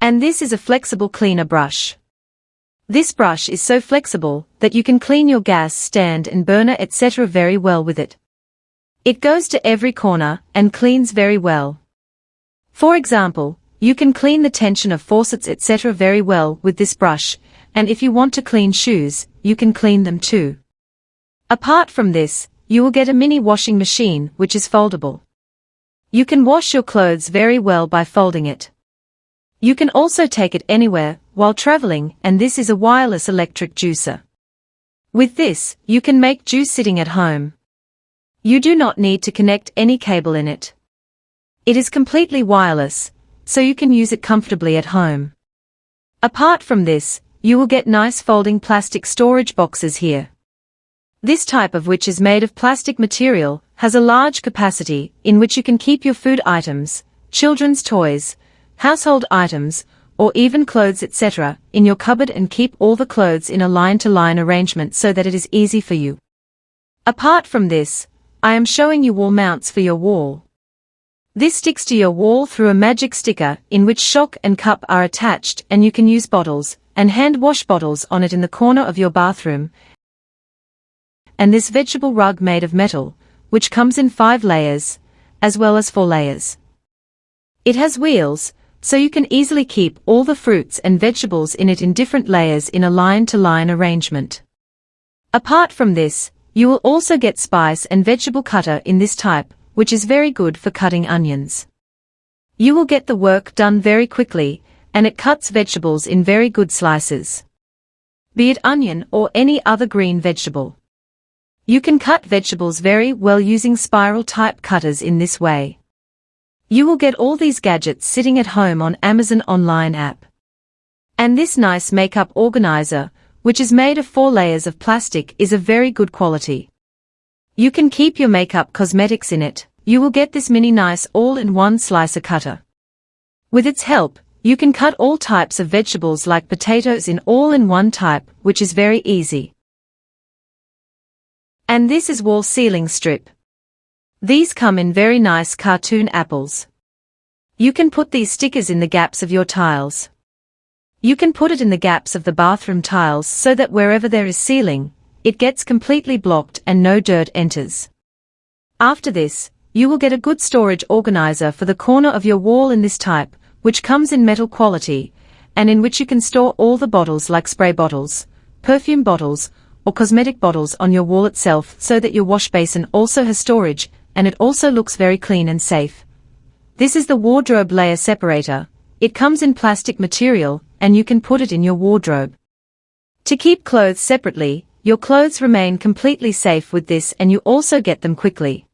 And this is a flexible cleaner brush. This brush is so flexible that you can clean your gas stand and burner etc. very well with it. It goes to every corner and cleans very well. For example, you can clean the tension of faucets etc. very well with this brush, and if you want to clean shoes, you can clean them too. Apart from this, you will get a mini washing machine which is foldable. You can wash your clothes very well by folding it. You can also take it anywhere while traveling, and this is a wireless electric juicer. With this, you can make juice sitting at home. You do not need to connect any cable in it. It is completely wireless, so you can use it comfortably at home. Apart from this, you will get nice folding plastic storage boxes here. This type of which is made of plastic material, has a large capacity in which you can keep your food items, children's toys, household items, or even clothes etc. in your cupboard and keep all the clothes in a line-to-line arrangement so that it is easy for you. Apart from this, I am showing you wall mounts for your wall. This sticks to your wall through a magic sticker in which shock and cup are attached, and you can use bottles and hand wash bottles on it in the corner of your bathroom. And this vegetable rug made of metal, which comes in 5 layers, as well as 4 layers. It has wheels, so you can easily keep all the fruits and vegetables in it in different layers in a line-to-line arrangement. Apart from this, you will also get spice and vegetable cutter in this type, which is very good for cutting onions. You will get the work done very quickly, and it cuts vegetables in very good slices. Be it onion or any other green vegetable. You can cut vegetables very well using spiral-type cutters in this way. You will get all these gadgets sitting at home on Amazon online app. And this nice makeup organizer, which is made of 4 layers of plastic, is of very good quality. You can keep your makeup cosmetics in it. You will get this mini nice all-in-one slicer cutter. With its help, you can cut all types of vegetables like potatoes in all-in-one type, which is very easy. And this is wall sealing strip. These come in very nice cartoon apples. You can put these stickers in the gaps of your tiles. You can put it in the gaps of the bathroom tiles so that wherever there is sealing, it gets completely blocked and no dirt enters. After this, you will get a good storage organizer for the corner of your wall in this type, which comes in metal quality, and in which you can store all the bottles like spray bottles, perfume bottles, or cosmetic bottles on your wall itself, so that your wash basin also has storage, and it also looks very clean and safe. This is the wardrobe layer separator. It comes in plastic material, and you can put it in your wardrobe. To keep clothes separately, your clothes remain completely safe with this, and you also get them quickly.